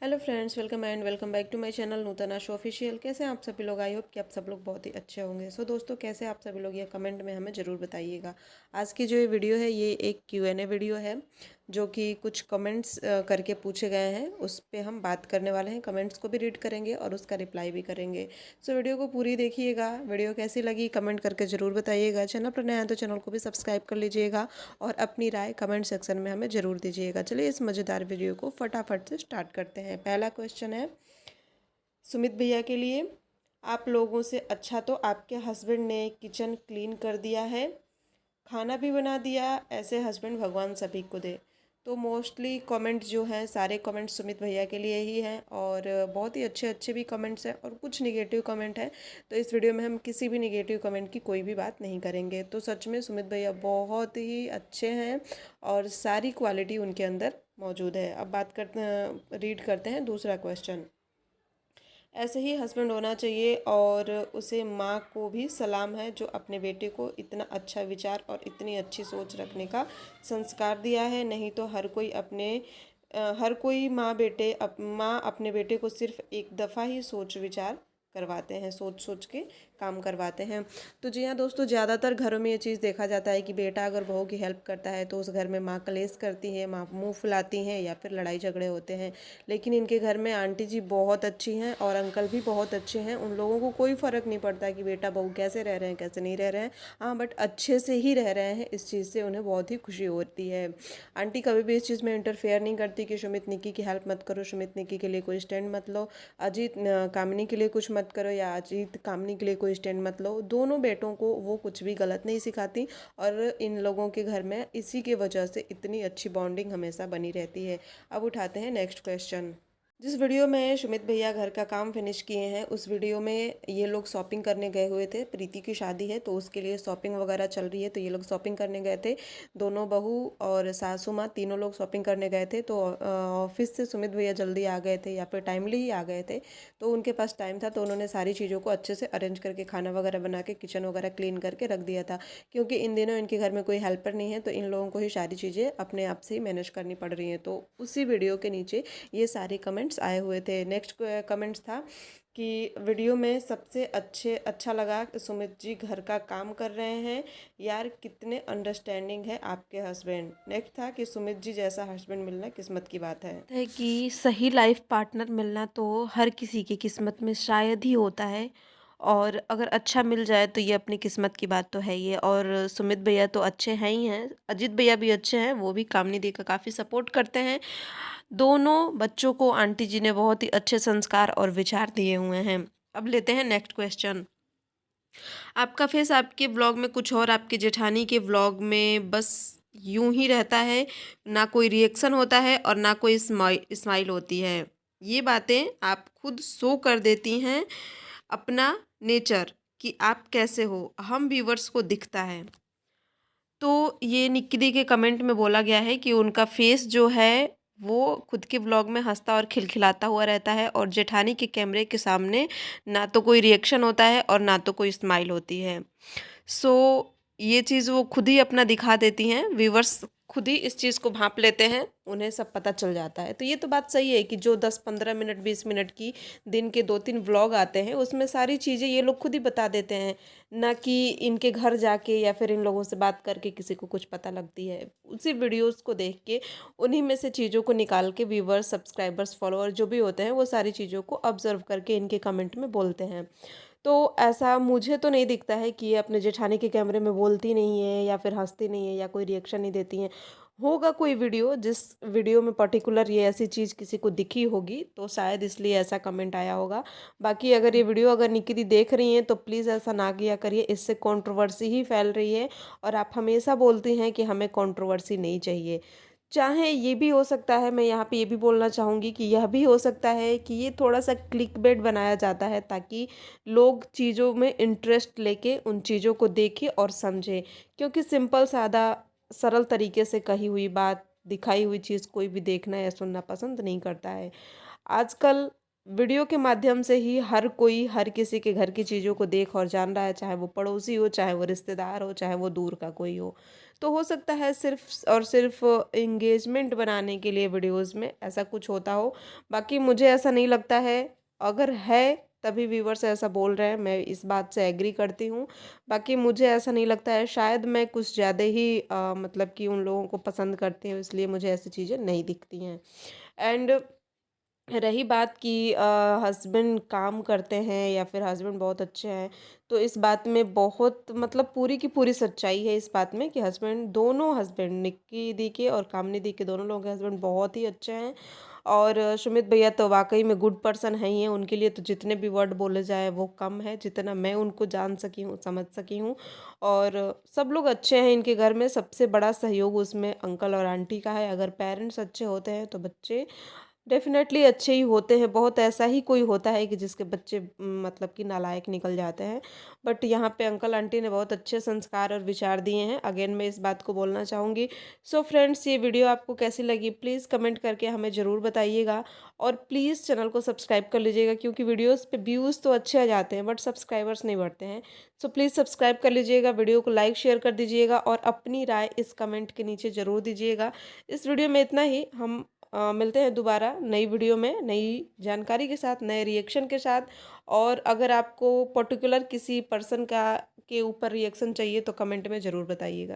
Hello friends, welcome back to my channel Nutana show official. कैसे हैं आप सभी लोग? आई होप कि आप सब लोग बहुत ही अच्छे होंगे। सो दोस्तों, कैसे आप सभी लोग ये कमेंट में हमें ज़रूर बताइएगा। आज की जो ये वीडियो है ये एक Q&A वीडियो है, जो कि कुछ कमेंट्स करके पूछे गए हैं, उस पे हम बात करने वाले हैं। कमेंट्स को भी रीड करेंगे और उसका रिप्लाई भी करेंगे। सो वीडियो को पूरी देखिएगा। वीडियो कैसी लगी कमेंट करके ज़रूर बताइएगा। चैनल पर नया है तो चैनल को भी सब्सक्राइब कर लीजिएगा और अपनी राय कमेंट सेक्शन में हमें ज़रूर दीजिएगा। चलिए इस मज़ेदार वीडियो को फटाफट से स्टार्ट करते हैं। पहला क्वेश्चन है सुमित भैया के लिए। आप लोगों से अच्छा तो आपके हस्बैंड ने किचन क्लीन कर दिया है, खाना भी बना दिया। ऐसे हस्बैंड भगवान सभी को दे। तो मोस्टली कमेंट जो हैं सारे कमेंट सुमित भैया के लिए ही हैं और बहुत ही अच्छे अच्छे भी कमेंट्स हैं और कुछ निगेटिव कमेंट हैं। तो इस वीडियो में हम किसी भी निगेटिव कमेंट की कोई भी बात नहीं करेंगे। तो सच में सुमित भैया बहुत ही अच्छे हैं और सारी क्वालिटी उनके अंदर मौजूद है। अब बात करते रीड करते हैं दूसरा क्वेश्चन। ऐसे ही हस्बैंड होना चाहिए और उसे माँ को भी सलाम है जो अपने बेटे को इतना अच्छा विचार और इतनी अच्छी सोच रखने का संस्कार दिया है। नहीं तो हर कोई माँ अपने बेटे को सिर्फ एक दफ़ा ही सोच विचार करवाते हैं, सोच सोच के काम करवाते हैं। तो जी हाँ दोस्तों, ज़्यादातर घरों में ये चीज़ देखा जाता है कि बेटा अगर बहू की हेल्प करता है तो उस घर में माँ कलेश करती है, माँ मुंह फुलाती हैं या फिर लड़ाई झगड़े होते हैं। लेकिन इनके घर में आंटी जी बहुत अच्छी हैं और अंकल भी बहुत अच्छे हैं। उन लोगों को कोई फ़र्क नहीं पड़ता कि बेटा बहू कैसे रह रहे हैं कैसे नहीं रह रहे हैं। हाँ, बट अच्छे से ही रह रहे हैं, इस चीज़ से उन्हें बहुत ही खुशी होती है। आंटी कभी भी इस चीज़ में इंटरफेयर नहीं करती कि सुमित निक्की की हेल्प मत करो, सुमित निक्की के लिए कोई स्टैंड मत लो, कामिनी के लिए कुछ मत करो या अजीत कामिनी के लिए कोई स्टैंड मत लो। दोनों बेटों को वो कुछ भी गलत नहीं सिखाती और इन लोगों के घर में इसी के वजह से इतनी अच्छी बॉन्डिंग हमेशा बनी रहती है। अब उठाते हैं नेक्स्ट क्वेश्चन। जिस वीडियो में सुमित भैया घर का काम फिनिश किए हैं, उस वीडियो में ये लोग शॉपिंग करने गए हुए थे। प्रीति की शादी है तो उसके लिए शॉपिंग वगैरह चल रही है, तो ये लोग शॉपिंग करने गए थे। दोनों बहू और सासू माँ तीनों लोग शॉपिंग करने गए थे। तो ऑफिस से सुमित भैया जल्दी आ गए थे या फिर टाइमली ही आ गए थे। तो उनके पास टाइम था तो उन्होंने सारी चीज़ों को अच्छे से अरेंज करके खाना वगैरह बना के किचन वगैरह क्लीन करके रख दिया था। क्योंकि इन दिनों इनके घर में कोई हेल्पर नहीं है तो इन लोगों को ही सारी चीज़ें अपने आप से ही मैनेज करनी पड़ रही हैं। तो उसी वीडियो के नीचे ये सारे कमेंट्स आए हुए थे। नेक्स्ट कमेंट्स था कि वीडियो में सबसे अच्छा लगा कि सुमित जी घर का काम कर रहे हैं, यार कितने अंडरस्टैंडिंग है आपके हस्बैंड। नेक्स्ट था कि सुमित जी जैसा हस्बैंड मिलना किस्मत की बात है कि सही लाइफ पार्टनर मिलना तो हर किसी की किस्मत में शायद ही होता है और अगर अच्छा मिल जाए तो ये अपनी किस्मत की बात तो है ही है। और सुमित भैया तो अच्छे हैं ही हैं, अजीत भैया भी अच्छे हैं, वो भी कामनी दी का काफ़ी सपोर्ट करते हैं। दोनों बच्चों को आंटी जी ने बहुत ही अच्छे संस्कार और विचार दिए हुए हैं। अब लेते हैं नेक्स्ट क्वेश्चन। आपका फेस आपके व्लॉग में कुछ और, आपकी जेठानी के व्लॉग में बस यूं ही रहता है, ना कोई रिएक्शन होता है और ना कोई स्माइल होती है। ये बातें आप खुद शो कर देती हैं अपना नेचर कि आप कैसे हो, हम व्यूवर्स को दिखता है। तो ये निक्की दी के कमेंट में बोला गया है कि उनका फेस जो है वो खुद के व्लॉग में हंसता और खिलखिलाता हुआ रहता है और जेठानी के कैमरे के सामने ना तो कोई रिएक्शन होता है और ना तो कोई स्माइल होती है। सो ये चीज़ वो खुद ही अपना दिखा देती हैं, व्यूवर्स खुद ही इस चीज़ को भांप लेते हैं, उन्हें सब पता चल जाता है। तो ये तो बात सही है कि जो 10-15 मिनट 20 मिनट की दिन के 2-3 व्लॉग आते हैं उसमें सारी चीज़ें ये लोग खुद ही बता देते हैं, ना कि इनके घर जाके या फिर इन लोगों से बात करके किसी को कुछ पता लगती है। उसी वीडियोस को देख के उन्हीं में से चीज़ों को निकाल के व्यूवर्स सब्सक्राइबर्स फॉलोअर जो भी होते हैं वो सारी चीज़ों को ऑब्जर्व करके इनके कमेंट में बोलते हैं। तो ऐसा मुझे तो नहीं दिखता है कि ये अपने जेठानी के कैमरे में बोलती नहीं है या फिर हंसती नहीं है या कोई रिएक्शन नहीं देती हैं। होगा कोई वीडियो जिस वीडियो में पर्टिकुलर ये ऐसी चीज़ किसी को दिखी होगी तो शायद इसलिए ऐसा कमेंट आया होगा। बाकी अगर ये वीडियो अगर निकी दी देख रही हैं तो प्लीज़ ऐसा ना किया करिए, इससे कंट्रोवर्सी ही फैल रही है और आप हमेशा बोलती हैं कि हमें कंट्रोवर्सी नहीं चाहिए। चाहे ये भी हो सकता है, मैं यहाँ पे ये भी बोलना चाहूँगी कि यह भी हो सकता है कि ये थोड़ा-सा क्लिकबेट बनाया जाता है ताकि लोग चीज़ों में इंटरेस्ट लेके उन चीज़ों को देखें और समझें। क्योंकि सिंपल सादा सरल तरीके से कही हुई बात, दिखाई हुई चीज़ कोई भी देखना या सुनना पसंद नहीं करता है। आजकल वीडियो के माध्यम से ही हर कोई हर किसी के घर की चीज़ों को देख और जान रहा है, चाहे वो पड़ोसी हो, चाहे वो रिश्तेदार हो, चाहे वो दूर का कोई हो। तो हो सकता है सिर्फ़ और सिर्फ़ एंगेजमेंट बनाने के लिए वीडियोज़ में ऐसा कुछ होता हो। बाकी मुझे ऐसा नहीं लगता है, अगर है तभी व्यूअर्स ऐसा बोल रहे हैं, मैं इस बात से एग्री करती हूँ। बाकी मुझे ऐसा नहीं लगता है, शायद मैं कुछ ज़्यादा ही मतलब कि उन लोगों को पसंद करती हूँ, इसलिए मुझे ऐसी चीज़ें नहीं दिखती हैं। एंड रही बात कि हस्बैंड काम करते हैं या फिर हस्बैंड बहुत अच्छे हैं, तो इस बात में बहुत मतलब पूरी की पूरी सच्चाई है इस बात में कि हस्बैंड निक्की दी के और कामनी दी के दोनों लोगों के हस्बैंड बहुत ही अच्छे हैं। और सुमित भैया तो वाकई में गुड पर्सन है ही हैं, उनके लिए तो जितने भी वर्ड बोले जाए वो कम है, जितना मैं उनको जान सकी हूँ, समझ सकी हूँ। और सब लोग अच्छे हैं इनके घर में, सबसे बड़ा सहयोग उसमें अंकल और आंटी का है। अगर पेरेंट्स अच्छे होते हैं तो बच्चे डेफ़िनेटली अच्छे ही होते हैं, बहुत ऐसा ही कोई होता है कि जिसके बच्चे मतलब कि नालायक निकल जाते हैं। बट यहाँ पे अंकल आंटी ने बहुत अच्छे संस्कार और विचार दिए हैं। अगेन मैं इस बात को बोलना चाहूँगी। सो फ्रेंड्स, ये वीडियो आपको कैसी लगी प्लीज़ कमेंट करके हमें ज़रूर बताइएगा। और प्लीज़ चैनल को सब्सक्राइब कर लीजिएगा, क्योंकि वीडियोज़ पे व्यूज़ तो अच्छे आ जाते हैं बट सब्सक्राइबर्स नहीं बढ़ते हैं। सो प्लीज़ सब्सक्राइब कर लीजिएगा, वीडियो को लाइक शेयर कर दीजिएगा और अपनी राय इस कमेंट के नीचे ज़रूर दीजिएगा। इस वीडियो में इतना ही। हम मिलते हैं दोबारा नई वीडियो में, नई जानकारी के साथ, नए रिएक्शन के साथ। और अगर आपको पर्टिकुलर किसी पर्सन का के ऊपर रिएक्शन चाहिए तो कमेंट में ज़रूर बताइएगा।